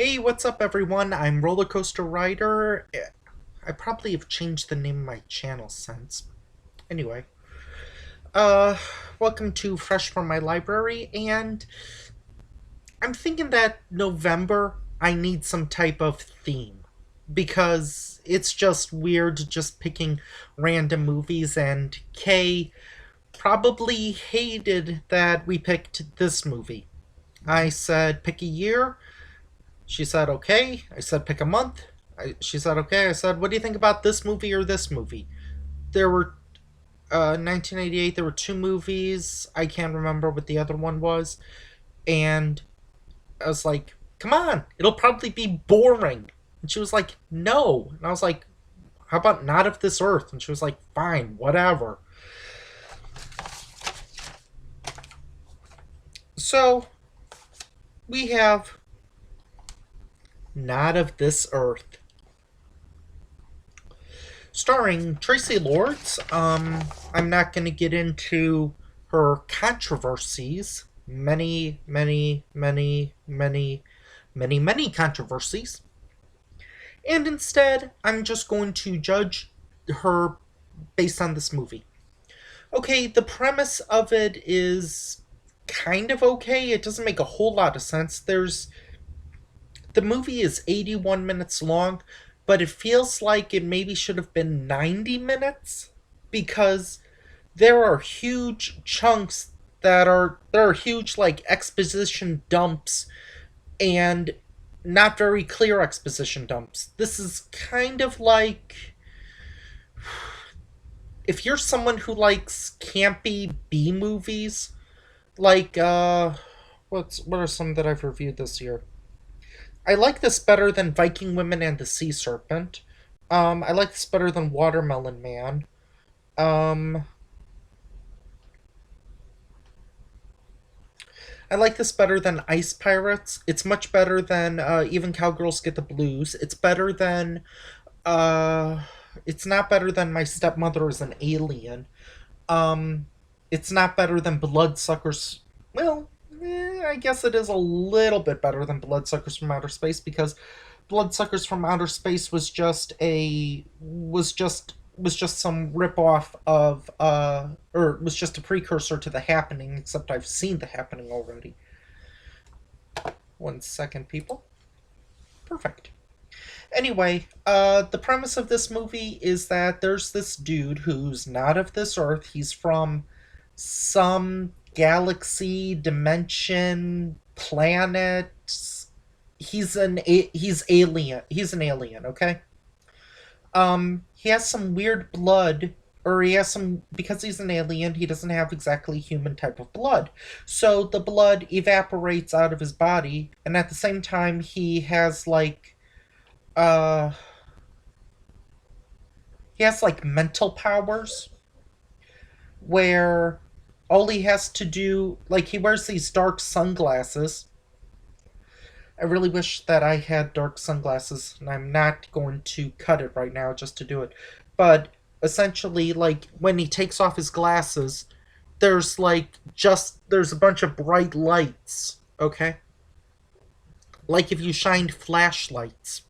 Hey, what's up, everyone? I'm Roller Coaster Rider. I probably have changed the name of my channel since. Anyway, uh, welcome to Fresh from my library, and I'm thinking that November I need some type of theme because it's just weird just picking random movies, and Kay probably hated that we picked this movie. I said pick a year. She said, okay. I said, pick a month. She said, okay. I said, what do you think about this movie or this movie? There were, 1988, there were two movies. I can't remember what the other one was. And I was like, come on, it'll probably be boring. And she was like, no. And I was like, how about Not of This Earth? And she was like, fine, whatever. So we have Not of This Earth, starring Traci Lords. I'm not going to get into her controversies. Many controversies. And instead, I'm just going to judge her based on this movie. Okay, the premise of it is kind of okay. It doesn't make a whole lot of sense. The movie is 81 minutes long, but it feels like it maybe should have been 90 minutes because there are huge chunks there are huge like exposition dumps and not very clear exposition dumps. This is kind of like if you're someone who likes campy B movies, like what are some that I've reviewed this year? I like this better than Viking Women and the Sea Serpent. I like this better than Watermelon Man. Um, I like this better than Ice Pirates. It's much better than Even Cowgirls Get the Blues. It's better than. Uh, it's not better than My Stepmother is an Alien. Um, it's not better than Bloodsuckers. Well, I guess it is a little bit better than Bloodsuckers from Outer Space because Bloodsuckers from Outer Space was just some ripoff of or was just a precursor to The Happening, except I've seen The Happening already. 1 second, people. Perfect. Anyway, the premise of this movie is that there's this dude who's not of this earth. He's from some galaxy, dimension, planet. He's alien. He's an alien, okay? He has some weird blood, or he has some, because he's an alien, he doesn't have exactly human type of blood. So the blood evaporates out of his body, and at the same time, uh, he has like mental powers where all he has to do, like, he wears these dark sunglasses. I really wish that I had dark sunglasses, and I'm not going to cut it right now just to do it. But essentially, like, when he takes off his glasses, there's a bunch of bright lights, okay? Like if you shined flashlights.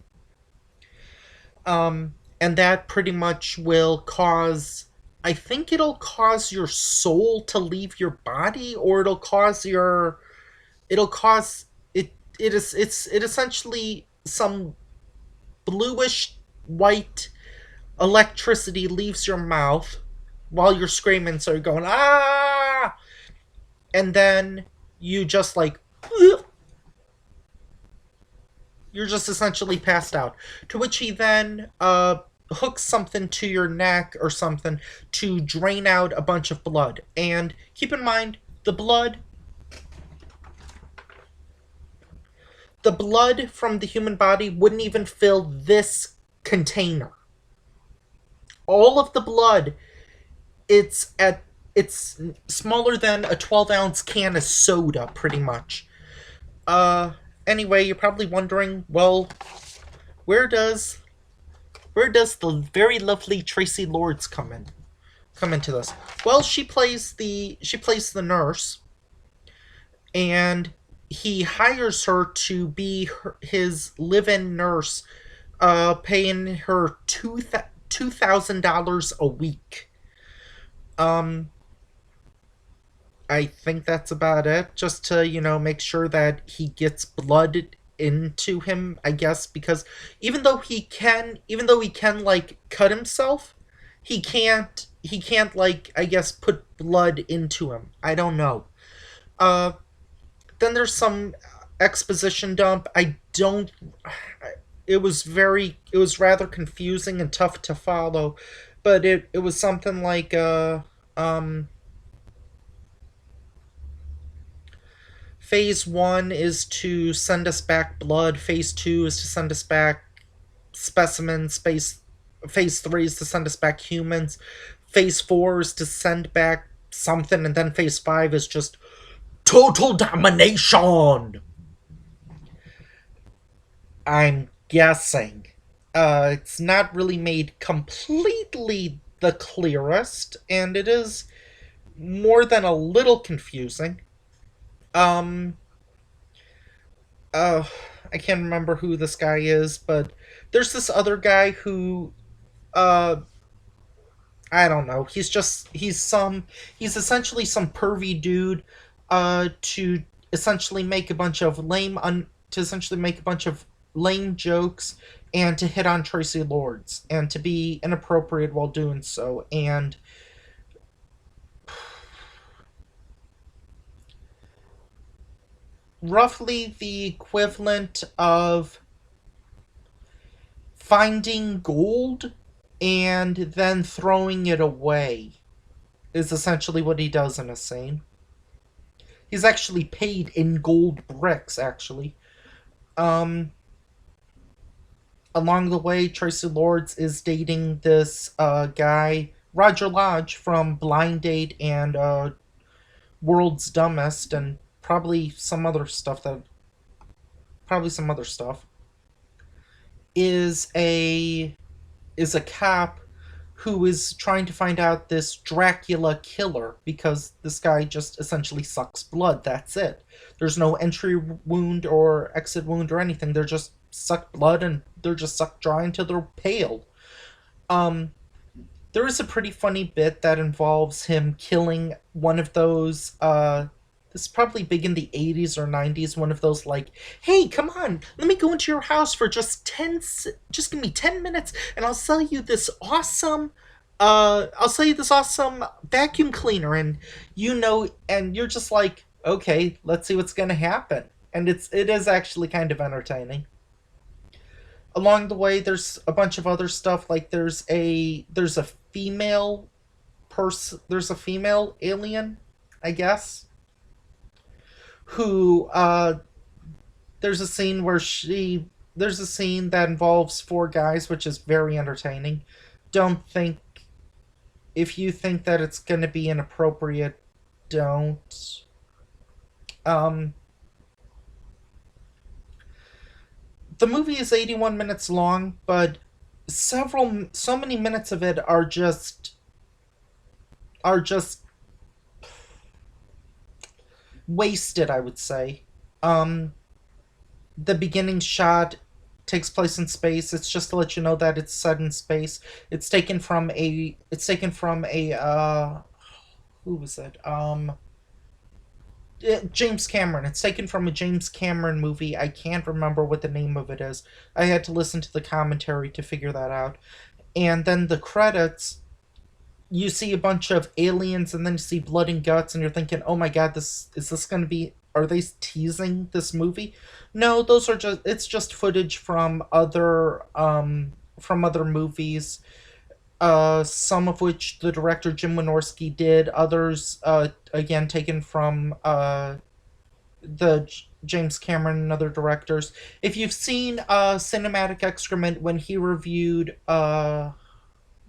And that pretty much will cause, I think it'll cause your soul to leave your body, or it'll cause it essentially some bluish white electricity leaves your mouth while you're screaming, so you're going ah, and then you just like you're just essentially passed out. To which he then hooks something to your neck or something to drain out a bunch of blood. And keep in mind, the blood from the human body wouldn't even fill this container. All of the blood, it's smaller than a 12-ounce can of soda, pretty much. Uh, anyway, you're probably wondering, well, where does where does the very lovely Traci Lords come into this? Well, she plays the nurse, and he hires her to be his live-in nurse, paying her $2,000 a week. Um, I think that's about it. Just to, make sure that he gets blood into him, I guess, because even though he can like cut himself, he can't like, I guess, put blood into him. I don't know. Uh then there's some exposition dump. I don't it was rather confusing and tough to follow, but it was something like um Phase one is to send us back blood. Phase two is to send us back specimens. Phase three is to send us back humans. Phase four is to send back something, and then phase five is just total domination. I'm guessing. It's not really made completely the clearest, and it is more than a little confusing. Um, uh, I can't remember who this guy is, but there's this other guy who, uh, I don't know. He's essentially some pervy dude, to essentially make a bunch of lame jokes and to hit on Traci Lords and to be inappropriate while doing so. And roughly the equivalent of finding gold and then throwing it away is essentially what he does in a scene. He's actually paid in gold bricks, actually. Um, Along the way, Traci Lords is dating this guy, Roger Lodge, from Blind Date and World's Dumbest, and probably some other stuff. Is a cop who is trying to find out this Dracula killer because this guy just essentially sucks blood. That's it. There's no entry wound or exit wound or anything. They're just suck blood and they're just sucked dry until they're pale. Um, there is a pretty funny bit that involves him killing one of those. This is probably big in the 80s or 90s. One of those like, hey, come on, let me go into your house for just give me 10 minutes, and I'll sell you this awesome vacuum cleaner, and you're just like, okay, let's see what's gonna happen, and it is actually kind of entertaining. Along the way, there's a bunch of other stuff, like there's a there's a female alien, I guess, who there's a scene where she there's a scene that involves four guys, which is very entertaining. Don't think If you think that it's going to be inappropriate, don't. um the movie is 81 minutes long, but so many minutes of it are just wasted, I would say. um the beginning shot takes place in space. It's just to let you know that it's set in space. It's taken from a who was it? James Cameron. It's taken from a James Cameron movie. I can't remember what the name of it is. I had to listen to the commentary to figure that out. And then the credits, you see a bunch of aliens, and then you see blood and guts, and you're thinking, "Oh my god, this going to be? Are they teasing this movie?" No, those are just it's just footage from other movies. Some of which the director Jim Wynorski did. Others, again, taken from the James Cameron and other directors. If you've seen Cinematic Excrement, when he reviewed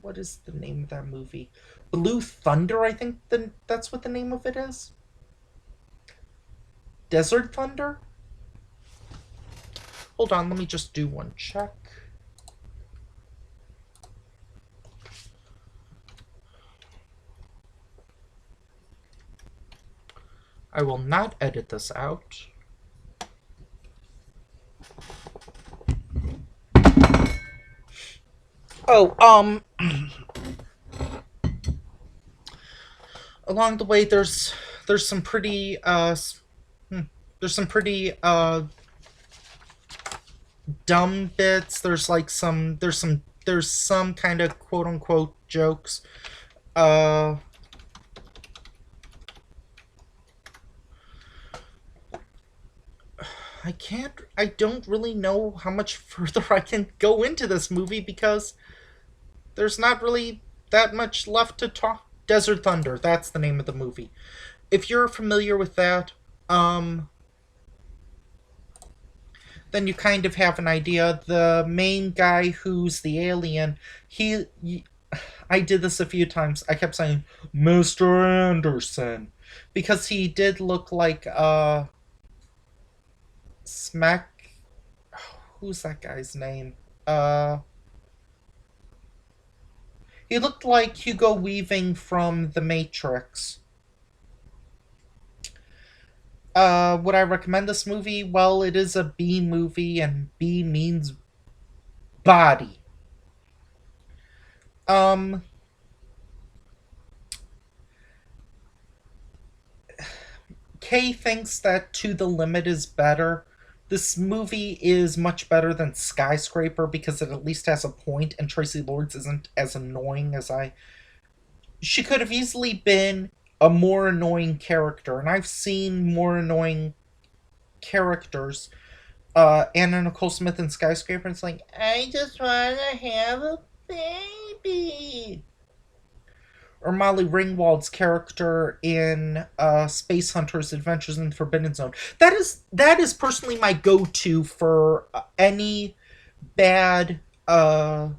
what is the name of that movie? Blue Thunder, I think that's what the name of it is. Desert Thunder? Hold on, let me just do one check. I will not edit this out. Oh, along the way, there's some pretty hmm, there's some pretty dumb bits. There's some kind of quote unquote jokes. Uh, I don't really know how much further I can go into this movie because there's not really that much left to talk. Desert Thunder, that's the name of the movie. If you're familiar with that, um, then you kind of have an idea. The main guy who's the alien, he I did this a few times. I kept saying Mr. Anderson because he did look like Smack. Who's that guy's name? Uh, he looked like Hugo Weaving from The Matrix. Would I recommend this movie? Well, it is a B movie, and B means body. Um, Kay thinks that To the Limit is better. This movie is much better than Skyscraper because it at least has a point, and Traci Lords isn't as annoying as I. She could have easily been a more annoying character, and I've seen more annoying characters. Anna Nicole Smith in Skyscraper, and it's like, I just want to have a baby. Or Molly Ringwald's character in Space Hunters: Adventures in the Forbidden Zone. That is personally my go-to for bad uh,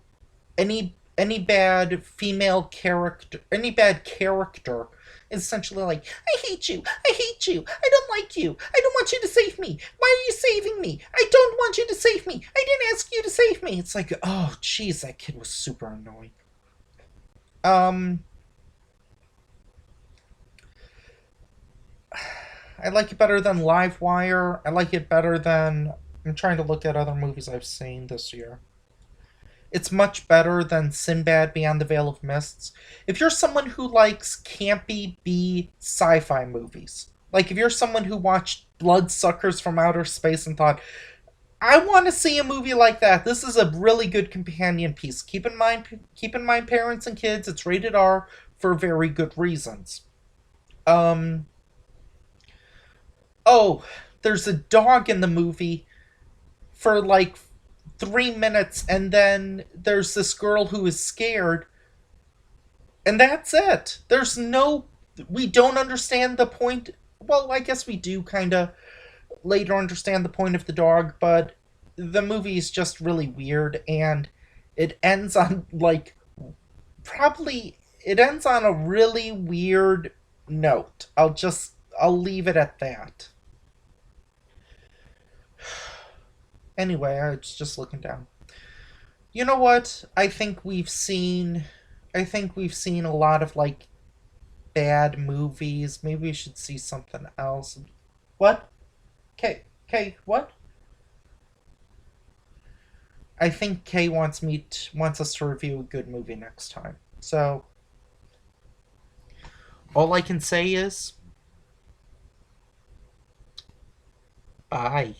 any bad female character, any bad character. Is essentially like, I hate you, I hate you, I don't like you, I don't want you to save me. Why are you saving me? I don't want you to save me. I didn't ask you to save me. It's like, oh, jeez, that kid was super annoying. Um, I like it better than Livewire. I like it better than. I'm trying to look at other movies I've seen this year. It's much better than Sinbad Beyond the Veil of Mists. If you're someone who likes campy B sci fi movies, like if you're someone who watched Bloodsuckers from Outer Space and thought, I want to see a movie like that, this is a really good companion piece. Keep in mind, parents and kids, it's rated R for very good reasons. Um, oh, there's a dog in the movie for like 3 minutes, and then there's this girl who is scared, and that's it. There's no. We don't understand the point. Well, I guess we do kind of later understand the point of the dog, but the movie is just really weird, and it ends on like probably it ends on a really weird note. I'll leave it at that. Anyway, I was just looking down. You know what? I think we've seen a lot of like bad movies. Maybe we should see something else. What? Kay, what? I think Kay wants us to review a good movie next time. So, all I can say is bye.